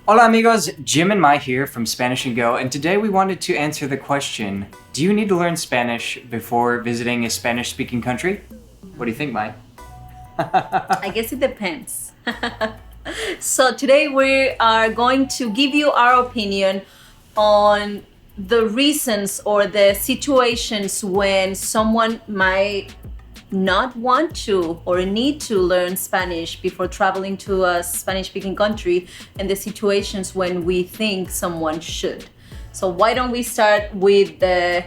Hola amigos, Jim and Mai here from Spanish and Go, and today we wanted to answer the question, do you need to learn Spanish before visiting a Spanish-speaking country? What do you think, Mai? I guess it depends. So today we are going to give you our opinion on the reasons or the situations when someone might not want to or need to learn Spanish before traveling to a Spanish-speaking country, and the situations when we think someone should. So why don't we start with the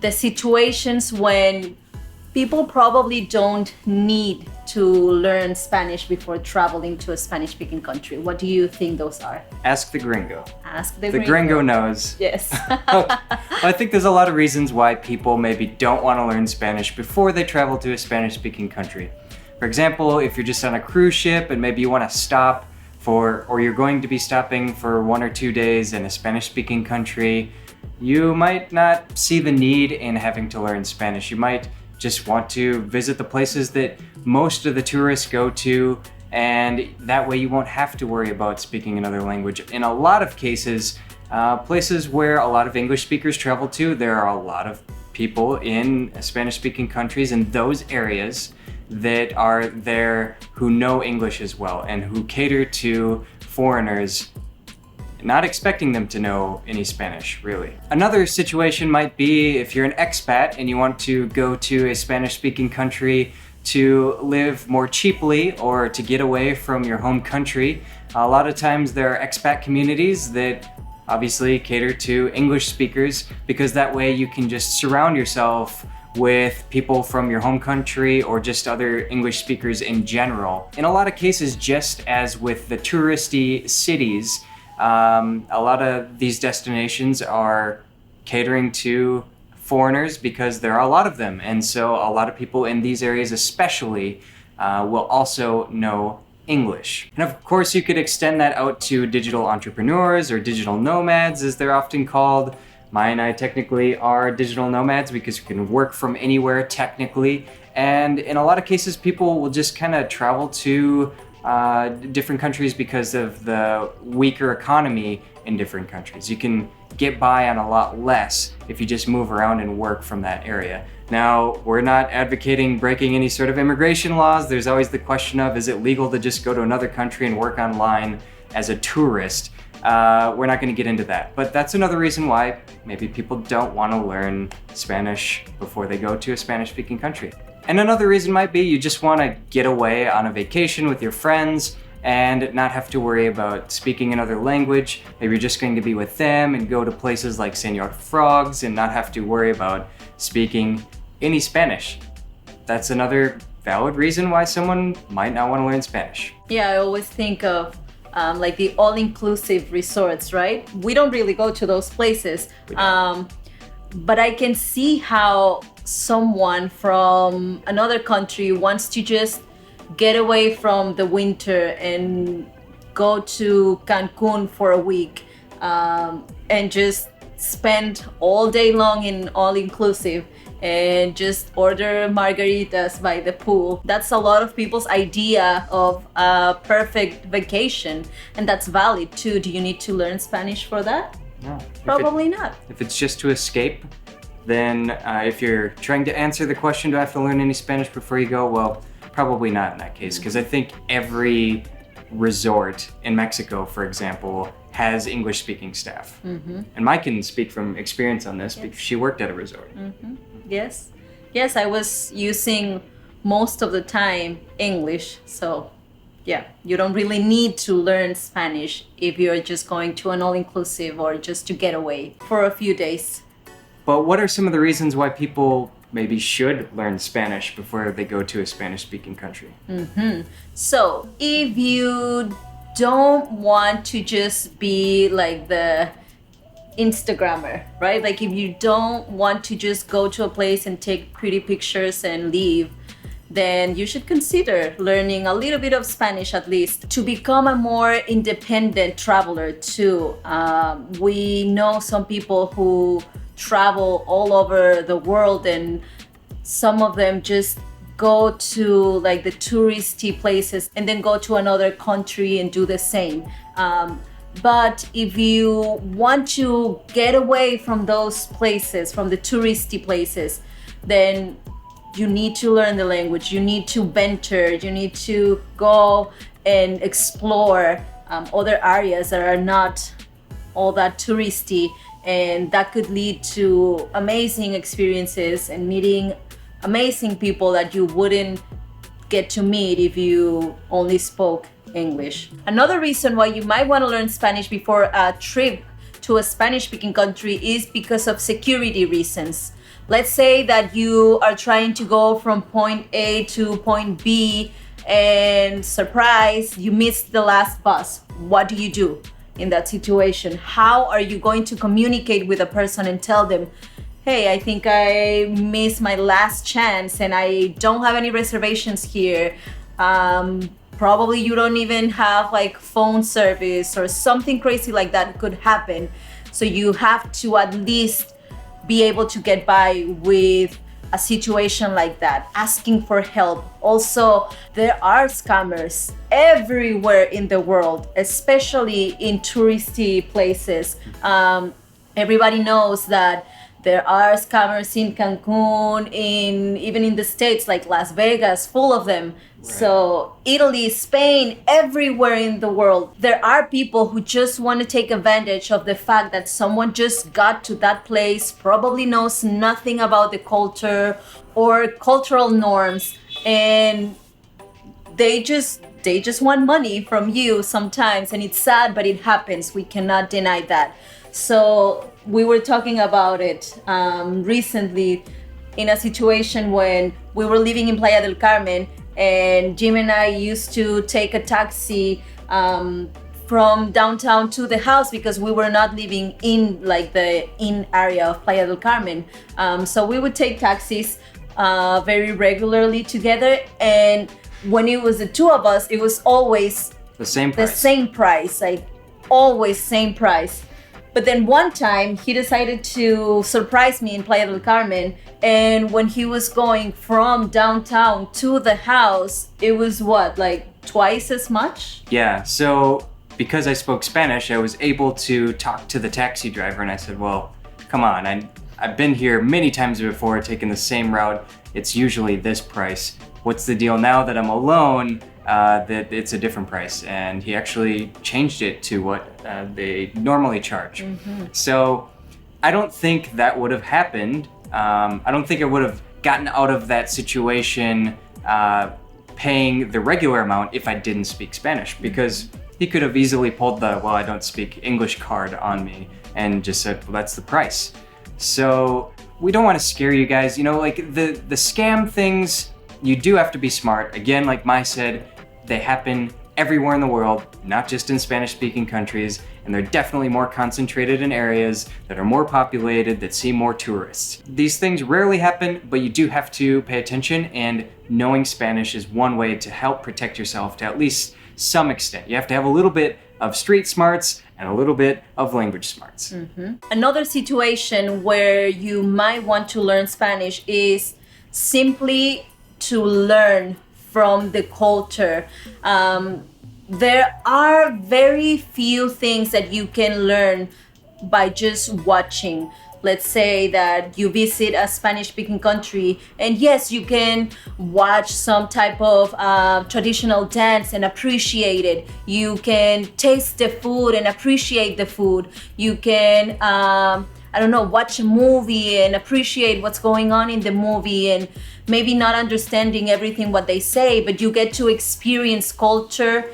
situations when people probably don't need to learn Spanish before traveling to a Spanish-speaking country. What do you think those are? Ask the gringo. Ask the gringo knows. Yes. I think there's a lot of reasons why people maybe don't want to learn Spanish before they travel to a Spanish-speaking country. For example, if you're just on a cruise ship and maybe you want to stop or you're going to be stopping for 1 or 2 days in a Spanish-speaking country, you might not see the need in having to learn Spanish. You might just want to visit the places that most of the tourists go to, and that way you won't have to worry about speaking another language. In a lot of cases, places where a lot of English speakers travel to, there are a lot of people in Spanish-speaking countries in those areas that are there who know English as well and who cater to foreigners, not expecting them to know any Spanish, really. Another situation might be if you're an expat and you want to go to a Spanish-speaking country to live more cheaply or to get away from your home country. A lot of times there are expat communities that obviously cater to English speakers, because that way you can just surround yourself with people from your home country or just other English speakers in general. In a lot of cases, just as with the touristy cities, a lot of these destinations are catering to foreigners because there are a lot of them, and so a lot of people in these areas especially will also know English. And of course you could extend that out to digital entrepreneurs or digital nomads, as they're often called. Mai and I technically are digital nomads because we can work from anywhere technically, and in a lot of cases people will just kind of travel to different countries because of the weaker economy in different countries. You can get by on a lot less if you just move around and work from that area. Now, we're not advocating breaking any sort of immigration laws. There's always the question of, is it legal to just go to another country and work online as a tourist? We're not going to get into that, but that's another reason why maybe people don't want to learn Spanish before they go to a Spanish-speaking country. And another reason might be you just want to get away on a vacation with your friends and not have to worry about speaking another language. Maybe you're just going to be with them and go to places like Señor Frogs and not have to worry about speaking any Spanish. That's another valid reason why someone might not want to learn Spanish. Yeah, I always think of like the all-inclusive resorts, right? We don't really go to those places, but I can see how someone from another country wants to just get away from the winter and go to Cancun for a week and just spend all day long in all-inclusive and just order margaritas by the pool. That's a lot of people's idea of a perfect vacation, and that's valid too. Do you need to learn Spanish for that? No. Probably not. If it's just to escape, then if you're trying to answer the question, do I have to learn any Spanish before you go? Well, probably not in that case, because I think every resort in Mexico, for example, has English-speaking staff. Mm-hmm. And Mai can speak from experience on this because she worked at a resort. Mm-hmm. Yes, I was using most of the time English, so yeah, you don't really need to learn Spanish if you're just going to an all-inclusive or just to get away for a few days. But what are some of the reasons why people maybe should learn Spanish before they go to a Spanish-speaking country? Mm-hmm. So if you don't want to just be like the Instagrammer, right? Like if you don't want to just go to a place and take pretty pictures and leave, then you should consider learning a little bit of Spanish at least to become a more independent traveler too. We know some people who travel all over the world, and some of them just go to like the touristy places and then go to another country and do the same. But if you want to get away from those places, from the touristy places, then you need to learn the language. You need to venture. You need to go and explore other areas that are not all that touristy, and that could lead to amazing experiences and meeting amazing people that you wouldn't get to meet if you only spoke English. Another reason why you might want to learn Spanish before a trip to a Spanish-speaking country is because of security reasons. Let's say that you are trying to go from point A to point B and surprise, you missed the last bus. What do you do in that situation? How are you going to communicate with a person and tell them, hey, I think I missed my last chance and I don't have any reservations here. Probably you don't even have like phone service or something crazy like that could happen. So you have to at least be able to get by with a situation like that, asking for help. Also, there are scammers everywhere in the world, especially in touristy places. Everybody knows that there are scammers in Cancun, even in the States like Las Vegas, full of them. Right. So Italy, Spain, everywhere in the world, there are people who just want to take advantage of the fact that someone just got to that place, probably knows nothing about the culture or cultural norms, and they just want money from you sometimes, and it's sad, but it happens. We cannot deny that. So we were talking about it recently in a situation when we were living in Playa del Carmen, and Jim and I used to take a taxi from downtown to the house because we were not living in like the in area of Playa del Carmen. So we would take taxis very regularly together, and when it was the two of us, it was always the same price, like always same price. But then one time he decided to surprise me in Playa del Carmen, and when he was going from downtown to the house, it was what, like twice as much? Yeah, so because I spoke Spanish, I was able to talk to the taxi driver, and I said, well, come on, I've been here many times before, taking the same route. It's usually this price. What's the deal now that I'm alone? That it's a different price, and he actually changed it to what they normally charge. Mm-hmm. So I don't think that would have happened. I don't think I would have gotten out of that situation paying the regular amount if I didn't speak Spanish, because he could have easily pulled the, well, I don't speak English card on me and just said, well, that's the price. So we don't want to scare you guys. You know, like the scam things, you do have to be smart. Again, like Mai said, they happen everywhere in the world, not just in Spanish-speaking countries, and they're definitely more concentrated in areas that are more populated, that see more tourists. These things rarely happen, but you do have to pay attention, and knowing Spanish is one way to help protect yourself to at least some extent. You have to have a little bit of street smarts and a little bit of language smarts. Mm-hmm. Another situation where you might want to learn Spanish is simply to learn from the culture. There are very few things that you can learn by just watching. Let's say that you visit a Spanish-speaking country, and yes, you can watch some type of traditional dance and appreciate it. You can taste the food and appreciate the food. You can watch a movie and appreciate what's going on in the movie, and maybe not understanding everything what they say, but you get to experience culture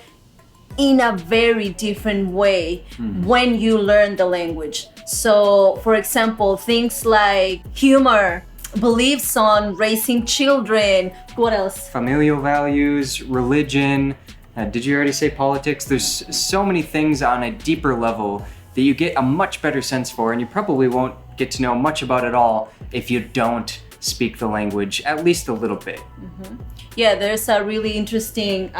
in a very different way when you learn the language. So, for example, things like humor, beliefs on raising children, what else? Familial values, religion. Did you already say politics? There's so many things on a deeper level that you get a much better sense for, and you probably won't get to know much about it all if you don't speak the language at least a little bit. Mm-hmm. Yeah, there's a really interesting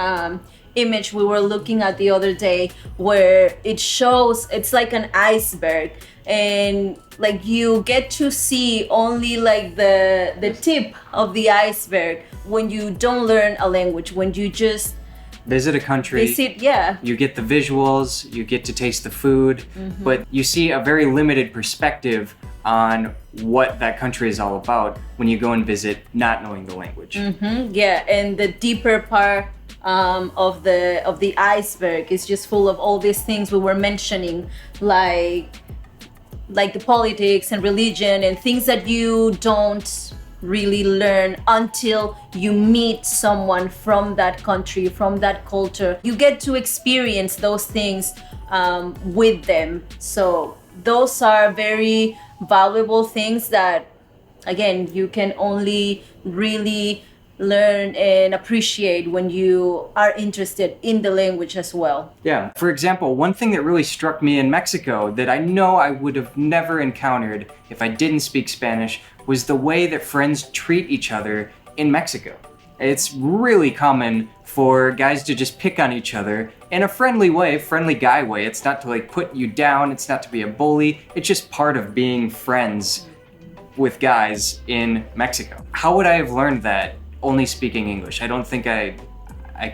image we were looking at the other day where it shows it's like an iceberg, and like you get to see only like the tip of the iceberg when you don't learn a language, when you just visit a country. Yeah. You get the visuals, you get to taste the food, but you see a very limited perspective on what that country is all about when you go and visit not knowing the language. Yeah, and the deeper part of the iceberg is just full of all these things we were mentioning, like the politics and religion and things that you don't really learn until you meet someone from that country, from that culture. You get to experience those things with them. So those are very valuable things that, again, you can only really learn and appreciate when you are interested in the language as well. Yeah. For example, one thing that really struck me in Mexico that I know I would have never encountered if I didn't speak Spanish was the way that friends treat each other in Mexico. It's really common for guys to just pick on each other in a friendly way, friendly guy way. It's not to like put you down, it's not to be a bully, it's just part of being friends with guys in Mexico. How would I have learned that only speaking English? I don't think I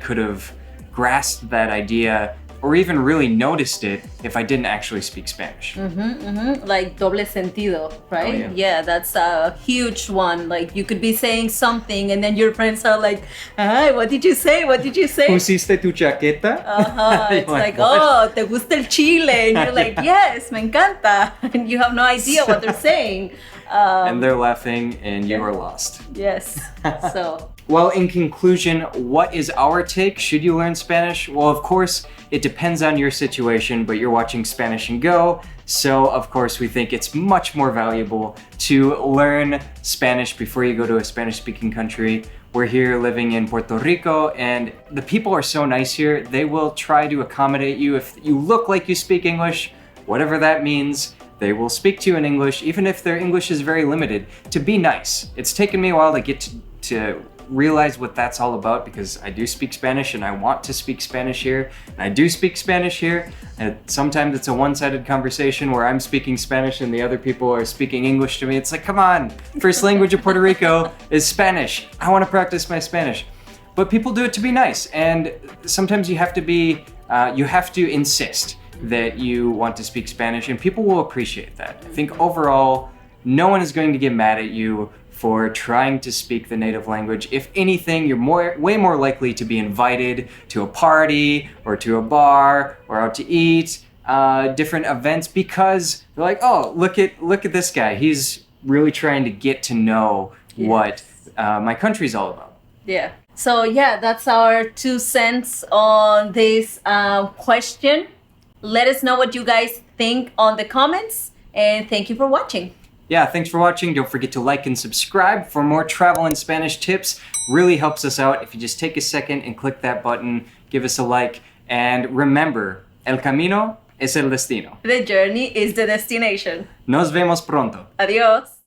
could have grasped that idea or even really noticed it if I didn't actually speak Spanish. Like doble sentido, right? Oh, yeah. That's a huge one. Like you could be saying something and then your friends are like, "Ay, what did you say? What did you say?" ¿Pusiste tu chaqueta? It's like, "Oh, ¿te gusta el chile?" And you're like, "Yes, me encanta." And you have no idea what they're saying. And they're laughing and you are lost. Yes. So. Well, in conclusion, what is our take? Should you learn Spanish? Well, of course, it depends on your situation, but you're watching Spanish and Go, so of course we think it's much more valuable to learn Spanish before you go to a Spanish-speaking country. We're here living in Puerto Rico, and the people are so nice here. They will try to accommodate you. If you look like you speak English, whatever that means, they will speak to you in English, even if their English is very limited, to be nice. It's taken me a while to get to realize what that's all about, because I do speak Spanish and I want to speak Spanish here, and I do speak Spanish here, and sometimes it's a one-sided conversation where I'm speaking Spanish and the other people are speaking English to me. It's like, come on, first language of Puerto Rico is Spanish. I want to practice my Spanish. But people do it to be nice, and sometimes you have to insist that you want to speak Spanish, and people will appreciate that. I think overall, no one is going to get mad at you for trying to speak the native language. If anything, you're way more likely to be invited to a party or to a bar or out to eat, different events, because they're like, oh, look at this guy. He's really trying to get to know what my country's all about. Yeah. So yeah, that's our 2 cents on this question. Let us know what you guys think on the comments, and thank you for watching. Yeah, thanks for watching. Don't forget to like and subscribe for more travel and Spanish tips. Really helps us out if you just take a second and click that button, give us a like, and remember, el camino es el destino. The journey is the destination. Nos vemos pronto. Adiós.